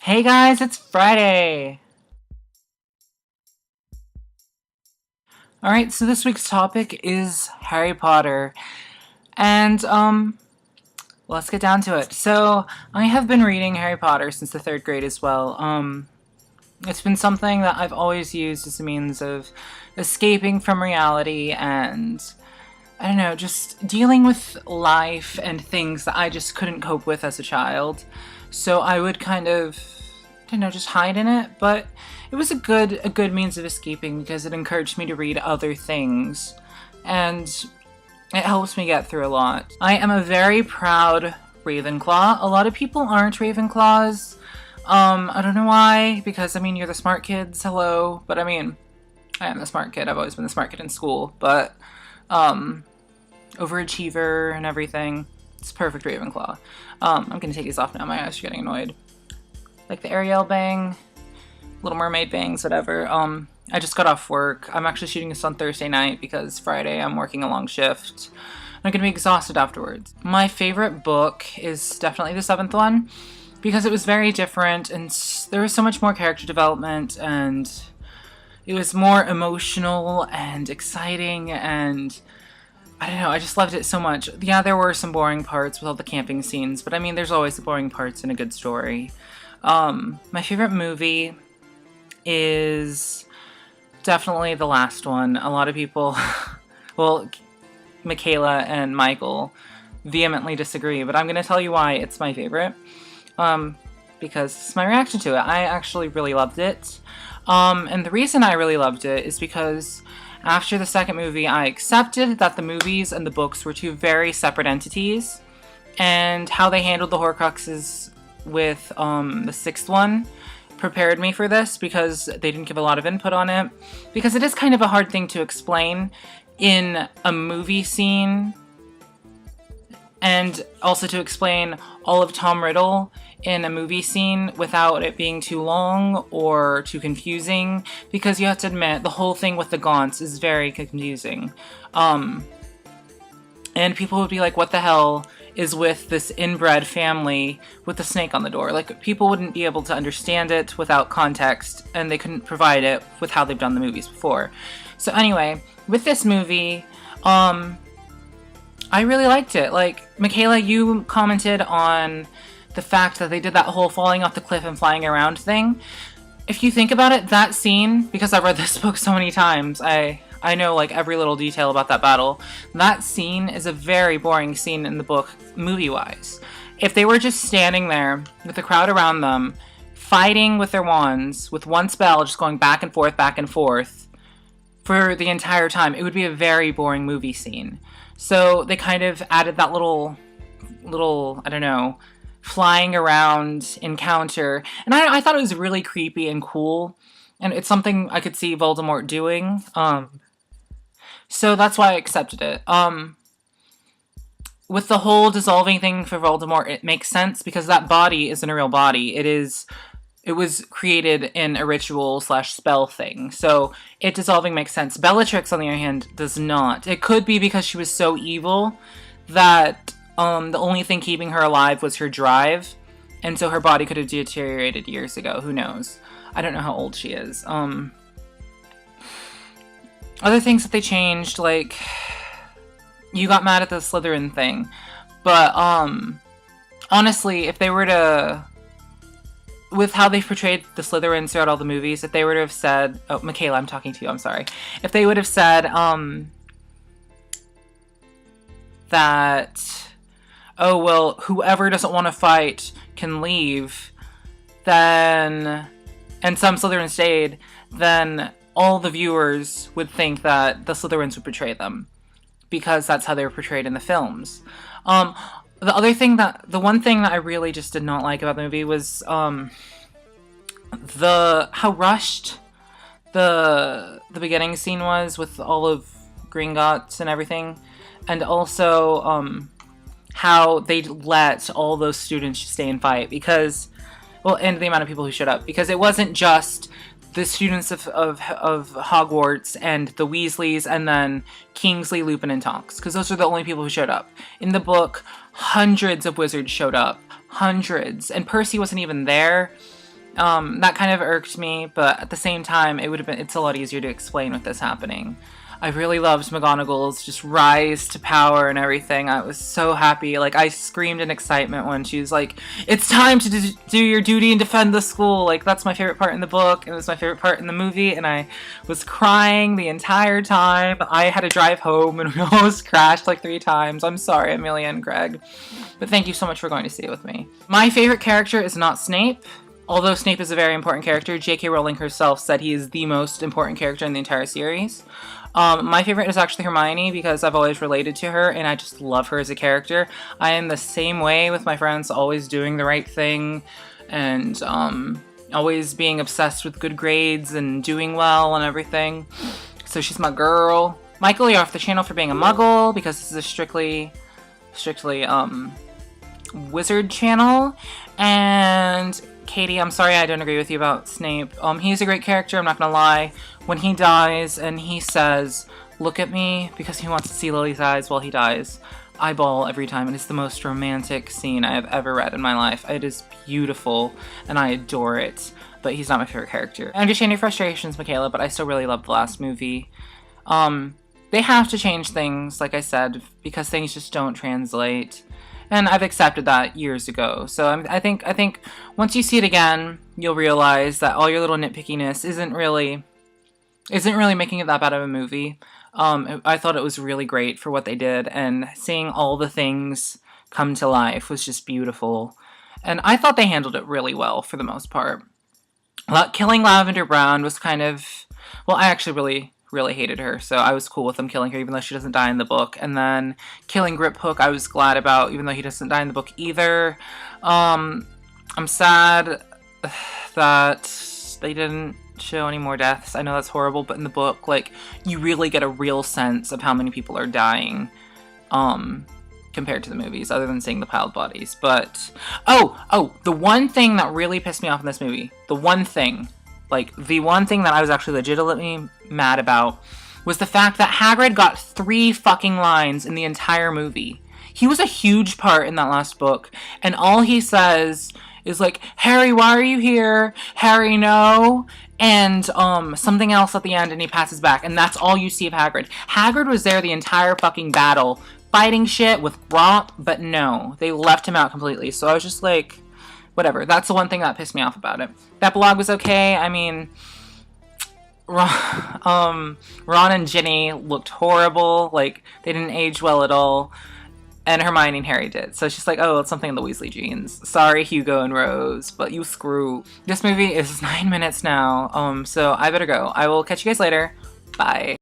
Hey guys, it's Friday! Alright, so this week's topic is Harry Potter. And, let's get down to it. So, I have been reading Harry Potter since the 3rd grade as well. It's been something that I've always used as a means of escaping from reality and, I don't know, just dealing with life and things that I just couldn't cope with as a child. So I would kind of, I don't know, just hide in it, but it was a good means of escaping because it encouraged me to read other things, and it helps me get through a lot. I am a very proud Ravenclaw. A lot of people aren't Ravenclaws. I don't know why, because, I mean, you're the smart kids, hello, but I mean, I am the smart kid. I've always been the smart kid in school, but, overachiever and everything. It's perfect Ravenclaw. I'm gonna take these off now. My eyes are getting annoyed. Like the Ariel bang, Little Mermaid bangs, whatever. I just got off work. I'm actually shooting this on Thursday night because Friday I'm working a long shift. I'm gonna be exhausted afterwards. My favorite book is definitely the 7th one because it was very different and there was so much more character development and it was more emotional and exciting and I don't know, I just loved it so much. Yeah, there were some boring parts with all the camping scenes, but I mean, there's always the boring parts in a good story. My favorite movie is definitely the last one. A lot of people, well, Michaela and Michael vehemently disagree, but I'm going to tell you why it's my favorite. Because it's my reaction to it. I actually really loved it. And the reason I really loved it is because after the 2nd movie, I accepted that the movies and the books were two very separate entities, and how they handled the Horcruxes with the 6th one prepared me for this because they didn't give a lot of input on it, because it is kind of a hard thing to explain in a movie scene, and also to explain all of Tom Riddle in a movie scene without it being too long or too confusing, because you have to admit the whole thing with the Gaunts is very confusing. And people would be like, what the hell is with this inbred family with the snake on the door? Like, people wouldn't be able to understand it without context, and they couldn't provide it with how they've done the movies before. So anyway, with this movie, I really liked it. Like, Michaela, you commented on the fact that they did that whole falling off the cliff and flying around thing. If you think about it, that scene, because I've read this book so many times, I know like every little detail about that battle. That scene is a very boring scene in the book, movie-wise. If they were just standing there with the crowd around them, fighting with their wands, with one spell just going back and forth for the entire time, it would be a very boring movie scene. So they kind of added that little, I don't know, flying around encounter. And I thought it was really creepy and cool. And it's something I could see Voldemort doing. So that's why I accepted it. With the whole dissolving thing for Voldemort, it makes sense because that body isn't a real body. It was created in a ritual/spell thing. So it dissolving makes sense. Bellatrix, on the other hand, does not. It could be because she was so evil that the only thing keeping her alive was her drive. And so her body could have deteriorated years ago. Who knows? I don't know how old she is. Other things that they changed, like, you got mad at the Slytherin thing, but, honestly, if they were to, with how they portrayed the Slytherins throughout all the movies, if they were to have said, oh, Michaela, I'm talking to you, I'm sorry. If they would have said, that, oh, well, whoever doesn't want to fight can leave, then, and some Slytherins stayed, then all the viewers would think that the Slytherins would betray them, because that's how they were portrayed in the films. The one thing that I really just did not like about the movie was, how rushed the beginning scene was with all of Gringotts and everything, and also, how they let all those students stay and fight, because, well, and the amount of people who showed up, because it wasn't just the students of Hogwarts and the Weasleys and then Kingsley, Lupin, and Tonks, because those are the only people who showed up. In the book, hundreds of wizards showed up. Hundreds. And Percy wasn't even there. That kind of irked me, but at the same time, it's a lot easier to explain with this happening. I really loved McGonagall's just rise to power and everything. I was so happy. Like, I screamed in excitement when she was like, it's time to do your duty and defend the school. Like, that's my favorite part in the book, and it was my favorite part in the movie, and I was crying the entire time. I had to drive home, and we almost crashed like 3 times. I'm sorry, Amelia and Greg. But thank you so much for going to see it with me. My favorite character is not Snape. Although Snape is a very important character, J.K. Rowling herself said he is the most important character in the entire series. My favorite is actually Hermione because I've always related to her and I just love her as a character. I am the same way with my friends, always doing the right thing and always being obsessed with good grades and doing well and everything. So she's my girl. Michael, you're off the channel for being a muggle because this is a strictly wizard channel. And Katie, I'm sorry I don't agree with you about Snape. He's a great character, I'm not gonna lie. When he dies and he says, look at me, because he wants to see Lily's eyes while he dies, I bawl every time, and it's the most romantic scene I have ever read in my life. It is beautiful, and I adore it, but he's not my favorite character. I understand your frustrations, Michaela, but I still really loved the last movie. They have to change things, like I said, because things just don't translate. And I've accepted that years ago. So I think once you see it again, you'll realize that all your little nitpickiness isn't really making it that bad of a movie. I thought it was really great for what they did, and seeing all the things come to life was just beautiful. And I thought they handled it really well for the most part. Killing Lavender Brown was kind of, well, I actually really hated her, so I was cool with them killing her even though she doesn't die in the book. And then killing Griphook I was glad about even though he doesn't die in the book either. I'm sad that they didn't show any more deaths. I know that's horrible, but in the book, like, you really get a real sense of how many people are dying compared to the movies, other than seeing the piled bodies. But the one thing that really pissed me off in this movie, the one thing that I was actually legitimately mad about was the fact that Hagrid got 3 fucking lines in the entire movie. He was a huge part in that last book, and all he says is like, Harry, why are you here? Harry, no. And something else at the end, and he passes back, and that's all you see of Hagrid. Hagrid was there the entire fucking battle, fighting shit with Romp, but no, they left him out completely. So I was just like, whatever. That's the one thing that pissed me off about it. That blog was okay. I mean, Ron and Ginny looked horrible. Like, they didn't age well at all. And Hermione and Harry did. So she's like, oh, it's something in the Weasley genes. Sorry, Hugo and Rose, but you screw. This movie is 9 minutes now. So I better go. I will catch you guys later. Bye.